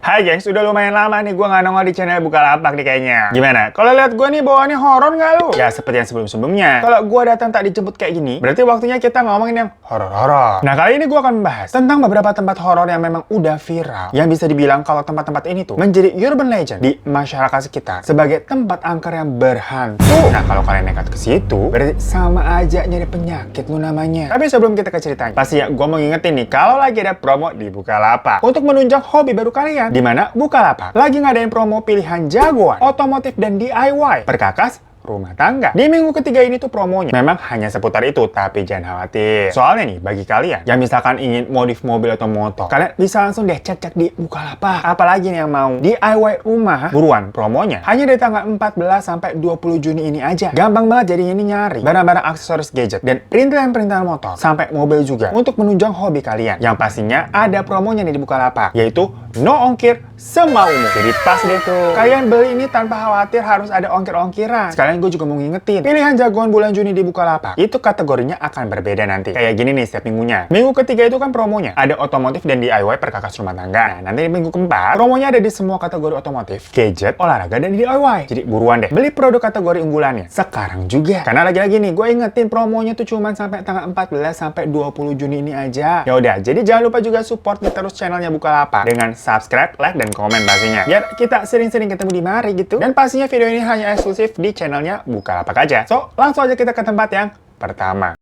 Hai gengs, udah lumayan lama nih gue nggak nongol di channel Bukalapak nih kayaknya. Gimana? Kalau lihat gue nih bawaannya horor nggak lu? Ya seperti yang sebelum-sebelumnya. Kalau gue datang tak dijemput kayak gini, berarti waktunya kita ngomongin yang horor-horor. Nah kali ini gue akan membahas tentang beberapa tempat horor yang memang udah viral. Yang bisa dibilang kalau tempat-tempat ini tuh menjadi urban legend di masyarakat sekitar sebagai tempat angker yang berhantu. Nah kalau kalian nekat ke situ, berarti sama aja nyari penyakit lu namanya. Tapi sebelum kita ke ceritanya, pasti ya gue mau ngingetin nih kalau lagi ada promo di Bukalapak untuk menunjang hobi baru kalian. Di mana Bukalapak lagi ngadain promo pilihan jagoan otomotif dan DIY perkakas rumah tangga. Di minggu ketiga ini tuh promonya memang hanya seputar itu, tapi jangan khawatir. Soalnya nih, bagi kalian yang misalkan ingin modif mobil atau motor, kalian bisa langsung deh cek-cek di Bukalapak. Apalagi nih yang mau DIY rumah, buruan promonya. Hanya dari tanggal 14 sampai 20 Juni ini aja. Gampang banget jadinya ini nyari barang-barang aksesoris gadget dan perintilan-perintilan motor sampai mobil juga untuk menunjang hobi kalian. Yang pastinya ada promonya nih di Bukalapak, yaitu no ongkir semaumu. Jadi pas deh tuh. Kalian beli ini tanpa khawatir harus ada ongkir-ongkiran. Sekalian gue juga mau ngingetin, pilihan jagoan bulan Juni di Bukalapak itu kategorinya akan berbeda nanti. Kayak gini nih setiap minggunya. Minggu ketiga itu kan promonya ada otomotif dan DIY perkakas rumah tangga. Nah nanti di minggu keempat promonya ada di semua kategori otomotif, gadget, olahraga, dan DIY. Jadi buruan deh beli produk kategori unggulannya sekarang juga. Karena lagi-lagi nih gue ingetin promonya tuh cuma sampai tanggal 14 sampai 20 Juni ini aja. Ya udah, jadi jangan lupa juga support terus channelnya Bukalapak dengan subscribe, like, dan komen pastinya. Biar kita sering-sering ketemu di mari gitu. Dan pastinya video ini hanya eksklusif di channelnya Bukalapak aja. So, langsung aja kita ke tempat yang pertama.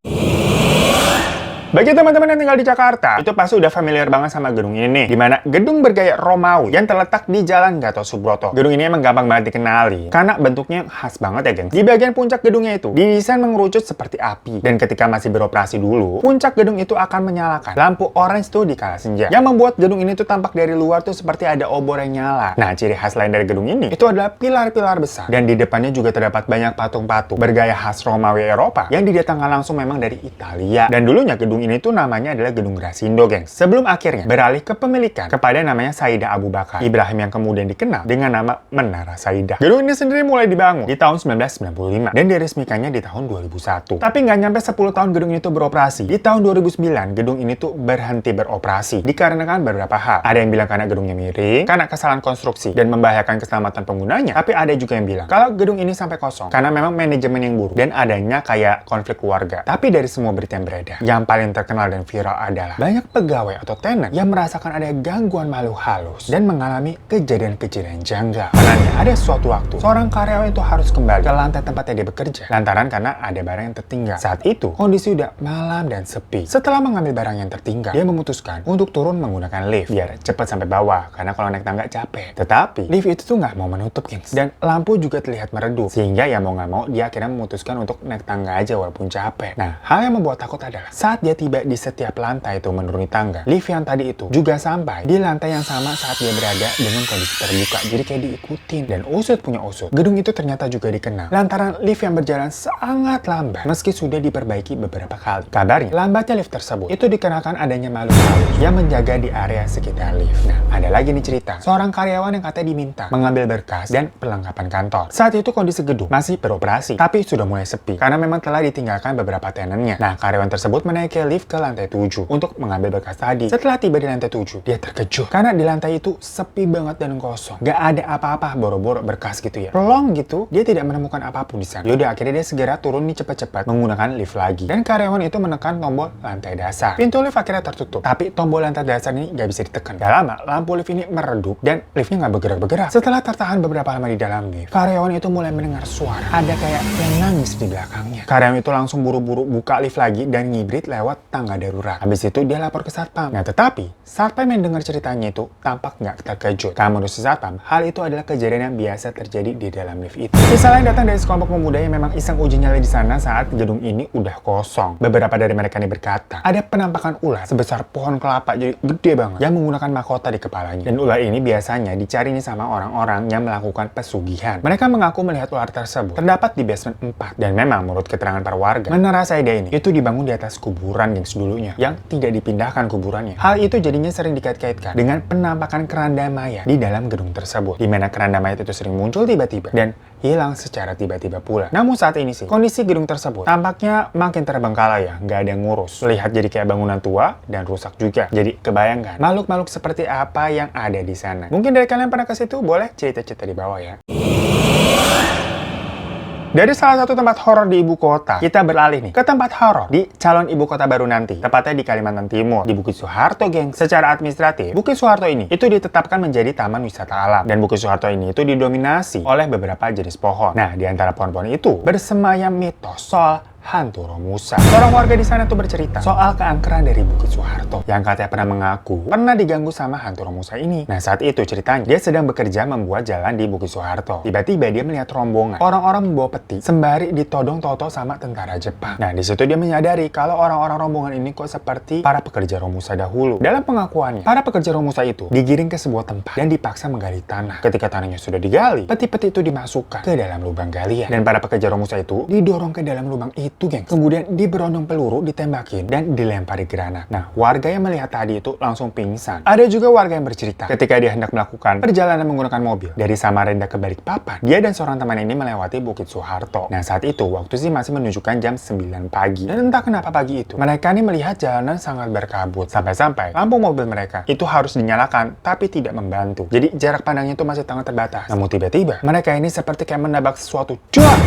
Bagi teman-teman yang tinggal di Jakarta, itu pasti udah familiar banget sama gedung ini nih. Dimana gedung bergaya Romawi yang terletak di Jalan Gatot Subroto. Gedung ini emang gampang banget dikenali, karena bentuknya khas banget ya gengs. Di bagian puncak gedungnya itu, didesain mengerucut seperti api. Dan ketika masih beroperasi dulu, puncak gedung itu akan menyalakan lampu orange tuh di kala senja. Yang membuat gedung ini tuh tampak dari luar tuh seperti ada obor yang nyala. Nah, ciri khas lain dari gedung ini, itu adalah pilar-pilar besar. Dan di depannya juga terdapat banyak patung-patung bergaya khas Romawi Eropa yang didatangkan langsung memang dari Italia. Dan dulunya gedung ini tuh namanya adalah Gedung Grasindo, gengs. Sebelum akhirnya beralih kepemilikan kepada namanya Saidah Abu Bakar Ibrahim yang kemudian dikenal dengan nama Menara Saidah. Gedung ini sendiri mulai dibangun di tahun 1995 dan diresmikannya di tahun 2001. Tapi nggak nyampe 10 tahun gedung ini tuh beroperasi. Di tahun 2009, gedung ini tuh berhenti beroperasi dikarenakan beberapa hal. Ada yang bilang karena gedungnya miring, karena kesalahan konstruksi dan membahayakan keselamatan penggunanya. Tapi ada juga yang bilang kalau gedung ini sampai kosong karena memang manajemen yang buruk dan adanya kayak konflik keluarga. Tapi dari semua berita yang beredar, yang paling terkenal dan viral adalah banyak pegawai atau tenant yang merasakan ada gangguan makhluk halus dan mengalami kejadian-kejadian janggal. Karena ada suatu waktu seorang karyawan itu harus kembali ke lantai tempatnya dia bekerja lantaran karena ada barang yang tertinggal. Saat itu kondisi udah malam dan sepi. Setelah mengambil barang yang tertinggal, dia memutuskan untuk turun menggunakan lift biar cepat sampai bawah karena kalau naik tangga capek. Tetapi lift itu tuh nggak mau menutup, gengs, dan lampu juga terlihat meredup sehingga ya mau nggak mau dia akhirnya memutuskan untuk naik tangga aja walaupun capek. Nah, hal yang membuat takut adalah saat dia tiba di setiap lantai itu menuruni tangga, lift yang tadi itu juga sampai di lantai yang sama saat dia berada dengan kondisi terbuka. Jadi kayak diikutin. Dan usut punya usut, gedung itu ternyata juga dikenal lantaran lift yang berjalan sangat lambat meski sudah diperbaiki beberapa kali. Kabarnya lambatnya lift tersebut itu dikarenakan adanya makhluk halus yang menjaga di area sekitar lift. Nah, ada lagi nih cerita seorang karyawan yang katanya diminta mengambil berkas dan perlengkapan kantor. Saat itu kondisi gedung masih beroperasi tapi sudah mulai sepi karena memang telah ditinggalkan beberapa tenannya. Nah, karyawan tersebut menaiki lift ke lantai 7 untuk mengambil berkas tadi. Setelah tiba di lantai 7, dia terkejut karena di lantai itu sepi banget dan kosong. Gak ada apa-apa, boro-boro berkas gitu ya. Pelong gitu, dia tidak menemukan apapun di sana. Yaudah, akhirnya dia segera turun nih cepat-cepat menggunakan lift lagi. Dan karyawan itu menekan tombol lantai dasar. Pintu lift akhirnya tertutup. Tapi tombol lantai dasar ini gak bisa ditekan. Gak lama, lampu lift ini meredup dan liftnya gak bergerak-bergerak. Setelah tertahan beberapa lama di dalam lift, karyawan itu mulai mendengar suara. Ada kayak yang nangis di belakangnya. Karyawan itu langsung buru-buru buka lift lagi dan ngibrit lewat tangga darurat. Habis itu dia lapor ke satpam. Nah tetapi satpam yang dengar ceritanya itu tampak nggak terkejut. Karena menurut si satpam, hal itu adalah kejadian yang biasa terjadi di dalam lift itu. Kisah lain datang dari sekelompok pemuda yang memang iseng uji nyali di sana saat gedung ini udah kosong. Beberapa dari mereka ini berkata, ada penampakan ular sebesar pohon kelapa, jadi gede banget, yang menggunakan mahkota di kepalanya. Dan ular ini biasanya dicari nih sama orang-orang yang melakukan pesugihan. Mereka mengaku melihat ular tersebut terdapat di basement 4. Dan memang menurut keterangan para warga, Menara Saidah ini itu dibangun di atas kuburan kuburan gengs dulunya yang tidak dipindahkan kuburannya. Hal itu jadinya sering dikait-kaitkan dengan penampakan keranda mayat di dalam gedung tersebut, di mana keranda mayat itu sering muncul tiba-tiba dan hilang secara tiba-tiba pula. Namun saat ini sih, kondisi gedung tersebut tampaknya makin terbengkalai ya, nggak ada yang ngurus. Lihat jadi kayak bangunan tua dan rusak juga. Jadi kebayangkan makhluk-makhluk seperti apa yang ada di sana. Mungkin dari kalian pernah ke situ, boleh cerita-cerita di bawah ya. Dari salah satu tempat horor di ibu kota, kita beralih nih ke tempat horor di calon ibu kota baru nanti, tepatnya di Kalimantan Timur, di Bukit Soeharto, geng. Secara administratif, Bukit Soeharto ini itu ditetapkan menjadi taman wisata alam, dan Bukit Soeharto ini itu didominasi oleh beberapa jenis pohon. Nah, di antara pohon-pohon itu bersemayam mitos soal hantu Romusa. Seorang warga di sana tuh bercerita soal keangkeran dari Bukit Soeharto yang katanya pernah mengaku pernah diganggu sama hantu Romusa ini. Nah, saat itu ceritanya dia sedang bekerja membuat jalan di Bukit Soeharto. Tiba-tiba dia melihat rombongan orang-orang membawa peti sembari ditodong toto sama tentara Jepang. Nah, di situ dia menyadari kalau orang-orang rombongan ini kok seperti para pekerja Romusa dahulu. Dalam pengakuannya, para pekerja Romusa itu digiring ke sebuah tempat dan dipaksa menggali tanah. Ketika tanahnya sudah digali, peti-peti itu dimasukkan ke dalam lubang galian, dan para pekerja Romusa itu didorong ke dalam lubang itu, geng. Kemudian diberondong peluru, ditembakin, dan dilempari granat. Nah, warga yang melihat tadi itu langsung pingsan. Ada juga warga yang bercerita ketika dia hendak melakukan perjalanan menggunakan mobil dari Samarinda ke Balikpapan, dia dan seorang teman ini melewati Bukit Soeharto. Nah, saat itu waktu sih masih menunjukkan jam 9 pagi. Dan entah kenapa pagi itu mereka ini melihat jalanan sangat berkabut, sampai-sampai lampu mobil mereka itu harus dinyalakan tapi tidak membantu. Jadi jarak pandangnya itu masih sangat terbatas. Namun tiba-tiba mereka ini seperti kayak menabrak sesuatu.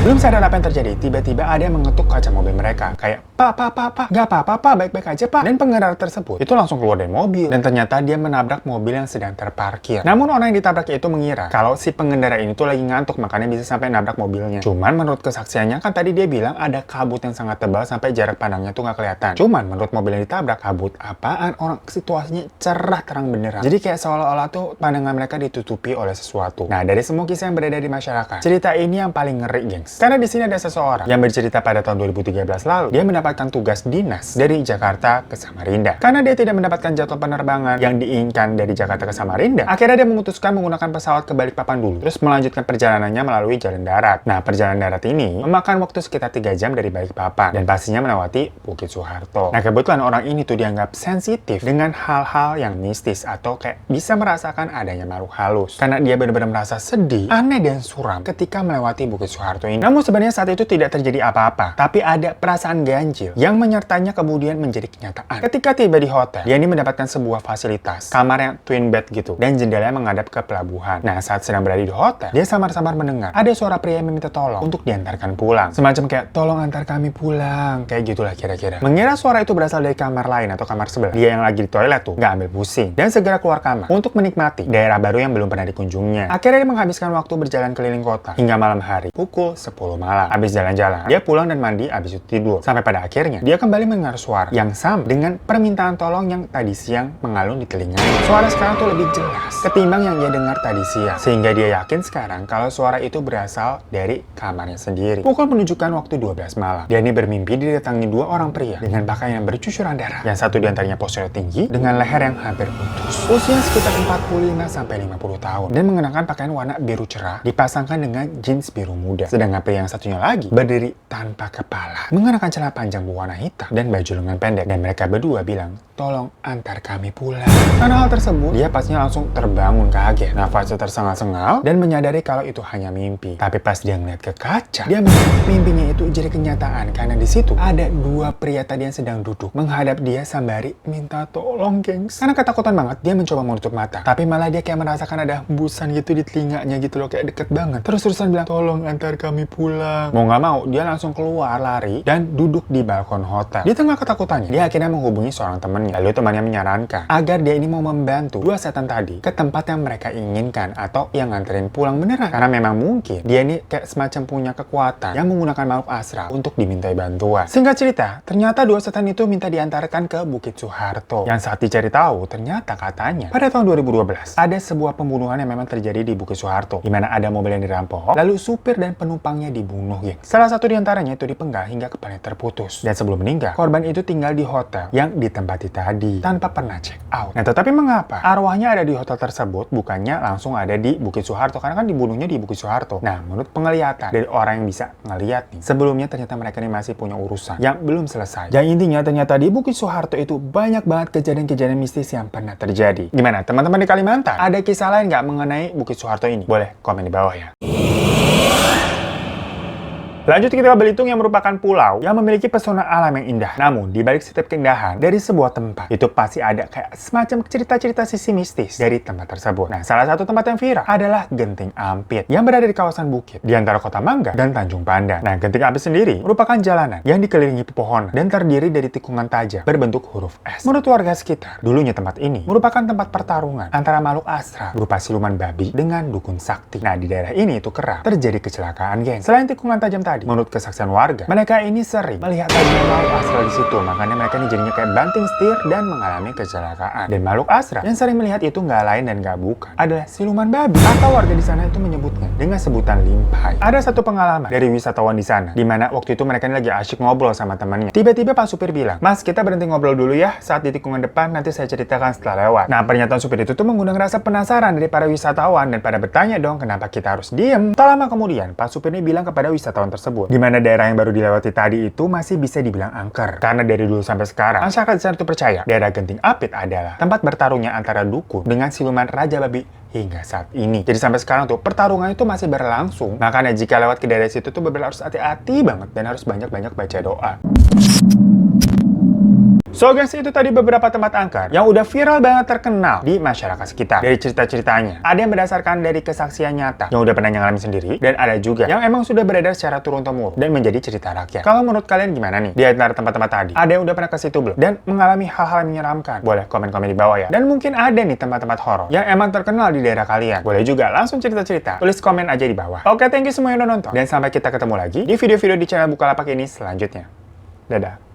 Belum sadar apa yang terjadi, tiba-tiba ada yang mengetuk kaca mobil mereka, kayak Pak, nggak apa-apa, Pak, baik-baik aja, Pak. Dan pengendara tersebut itu langsung keluar dari mobil, dan ternyata dia menabrak mobil yang sedang terparkir. Namun orang yang ditabrak itu mengira kalau si pengendara ini tuh lagi ngantuk, makanya bisa sampai nabrak mobilnya. Cuman menurut kesaksiannya kan tadi dia bilang ada kabut yang sangat tebal sampai jarak pandangnya tuh nggak kelihatan. Cuman menurut mobil yang ditabrak, kabut apaan, orang situasinya cerah terang benderang. Jadi kayak seolah-olah tuh pandangan mereka ditutupi oleh sesuatu. Nah, dari semua kisah yang beredar di masyarakat, cerita ini yang paling ngeri, gengs. Karena di sini ada seseorang yang bercerita pada tahun 2013 lalu, dia mendapatkan tugas dinas dari Jakarta ke Samarinda. Karena dia tidak mendapatkan jadwal penerbangan yang diinginkan dari Jakarta ke Samarinda, akhirnya dia memutuskan menggunakan pesawat ke Balikpapan dulu, terus melanjutkan perjalanannya melalui jalan darat. Nah, perjalanan darat ini memakan waktu sekitar 3 jam dari Balikpapan, dan pastinya melewati Bukit Soeharto. Nah, kebetulan orang ini tuh dianggap sensitif dengan hal-hal yang mistis atau kayak bisa merasakan adanya makhluk halus. Karena dia benar-benar merasa sedih, aneh, dan suram ketika melewati Bukit Soeharto ini. Namun sebenarnya saat itu tidak terjadi apa-apa, tapi ada perasaan ganjil yang menyertanya kemudian menjadi kenyataan. Ketika tiba di hotel, dia ini mendapatkan sebuah fasilitas, kamar yang twin bed gitu, dan jendela yang menghadap ke pelabuhan. Nah, saat sedang berada di hotel, dia samar-samar mendengar ada suara pria yang meminta tolong untuk diantarkan pulang. Semacam kayak, tolong antar kami pulang, kayak gitulah kira-kira. Mengira suara itu berasal dari kamar lain atau kamar sebelah, dia yang lagi di toilet tuh nggak ambil pusing, dan segera keluar kamar untuk menikmati daerah baru yang belum pernah dikunjunginya. Akhirnya dia menghabiskan waktu berjalan keliling kota hingga malam hari, pukul 10 malam. Habis jalan-jalan, dia pulang dan mandi, habis itu tidur. Sampai pada akhirnya, dia kembali mendengar suara yang sama dengan permintaan tolong yang tadi siang mengalun di telinganya. Suara sekarang tuh lebih jelas ketimbang yang dia dengar tadi siang, sehingga dia yakin sekarang kalau suara itu berasal dari kamarnya sendiri. Pukul menunjukkan waktu 12 malam. Dia ini bermimpi didatangi 2 orang pria dengan pakaian yang bercucuran darah. Yang satu diantaranya postur tinggi dengan leher yang hampir putus. Usia sekitar 45-50 tahun dan mengenakan pakaian warna biru cerah dipasangkan dengan jeans biru muda. Sedangkan pria yang satunya lagi berdiri tanpa kepala, mengenakan celana panjang berwarna hitam dan baju lengan pendek, dan mereka berdua bilang, tolong antar kami pulang. Karena hal tersebut, dia pastinya langsung terbangun kaget, nafasnya tersengal-sengal dan menyadari kalau itu hanya mimpi. Tapi pas dia ngeliat ke kaca, dia melihat mimpinya itu jadi kenyataan, karena di situ ada 2 pria tadi yang sedang duduk menghadap dia sembari minta tolong, gengs. Karena ketakutan banget, dia mencoba menutup mata, tapi malah dia kayak merasakan ada hembusan gitu di telinganya gitu loh, kayak deket banget. Terus-terusan bilang, tolong antar kami pulang. Mau nggak mau, dia langsung keluar lari dan duduk di balkon hotel. Di tengah ketakutannya, dia akhirnya menghubungi seorang temannya. Lalu temannya menyarankan agar dia ini mau membantu 2 setan tadi ke tempat yang mereka inginkan atau yang nganterin pulang beneran. Karena memang mungkin dia ini kayak semacam punya kekuatan yang menggunakan makhluk astral untuk dimintai bantuan. Singkat cerita, ternyata 2 setan itu minta diantarkan ke Bukit Soeharto. Yang saat dicari tahu, ternyata katanya pada tahun 2012 ada sebuah pembunuhan yang memang terjadi di Bukit Soeharto, di mana ada mobil yang dirampok, lalu supir dan penumpangnya dibunuh, geng. Salah satu diantaranya itu dipenggal terpenggal hingga kepalanya terputus. Dan sebelum meninggal, korban itu tinggal di hotel yang ditempati tadi tanpa pernah check out. Nah, tetapi mengapa arwahnya ada di hotel tersebut bukannya langsung ada di Bukit Soeharto? Karena kan dibunuhnya di Bukit Soeharto. Nah, menurut penglihatan dari orang yang bisa ngeliat nih, sebelumnya ternyata mereka ini masih punya urusan yang belum selesai. Yang intinya ternyata di Bukit Soeharto itu banyak banget kejadian-kejadian mistis yang pernah terjadi. Gimana teman-teman di Kalimantan? Ada kisah lain nggak mengenai Bukit Soeharto ini? Boleh komen di bawah ya. Lanjut kita ke Belitung yang merupakan pulau yang memiliki pesona alam yang indah. Namun, di balik setiap keindahan dari sebuah tempat, itu pasti ada kayak semacam cerita-cerita sisi mistis dari tempat tersebut. Nah, salah satu tempat yang viral adalah Genting Ampit yang berada di kawasan bukit di antara Kota Mangga dan Tanjung Pandan. Nah, Genting Ampit sendiri merupakan jalanan yang dikelilingi pepohonan dan terdiri dari tikungan tajam berbentuk huruf S. Menurut warga sekitar, dulunya tempat ini merupakan tempat pertarungan antara makhluk astral berupa siluman babi dengan dukun sakti. Nah, di daerah ini itu kerap terjadi kecelakaan, geng. Selain tikungan tajam tadi, menurut kesaksian warga, mereka ini sering melihat adanya makhluk astral di situ. Makanya mereka ini jadinya kayak banting setir dan mengalami kecelakaan. Dan makhluk astral yang sering melihat itu nggak lain dan nggak bukan adalah siluman babi, atau warga di sana itu menyebutnya dengan sebutan limpai. Ada satu pengalaman dari wisatawan di sana, di mana waktu itu mereka ini lagi asyik ngobrol sama temannya. Tiba-tiba Pak supir bilang, "Mas, kita berhenti ngobrol dulu ya. Saat di tikungan depan nanti saya ceritakan setelah lewat." Nah, pernyataan supir itu tuh mengundang rasa penasaran dari para wisatawan dan pada bertanya dong kenapa kita harus diem. Tak lama kemudian, Pak supir ini bilang kepada wisatawan tersebut, di mana daerah yang baru dilewati tadi itu masih bisa dibilang angker. Karena dari dulu sampai sekarang, masyarakat di sana itu percaya daerah Genting Apit adalah tempat bertarungnya antara dukun dengan siluman Raja Babi hingga saat ini. Jadi sampai sekarang tuh pertarungan itu masih berlangsung. Makanya jika lewat ke daerah situ tuh benar-benar harus hati-hati banget dan harus banyak-banyak baca doa. So guys, itu tadi beberapa tempat angker yang udah viral banget terkenal di masyarakat sekitar. Dari cerita-ceritanya, ada yang berdasarkan dari kesaksian nyata yang udah pernah ngalamin sendiri, dan ada juga yang emang sudah beredar secara turun-temurun dan menjadi cerita rakyat. Kalau menurut kalian gimana nih? Di antara tempat-tempat tadi, ada yang udah pernah ke situ belum? Dan mengalami hal-hal yang menyeramkan? Boleh komen-komen di bawah ya. Dan mungkin ada nih tempat-tempat horor yang emang terkenal di daerah kalian. Boleh juga langsung cerita-cerita, tulis komen aja di bawah. Oke, thank you semua yang udah nonton. Dan sampai kita ketemu lagi di video-video di channel Bukalapak ini selanjutnya. Dadah.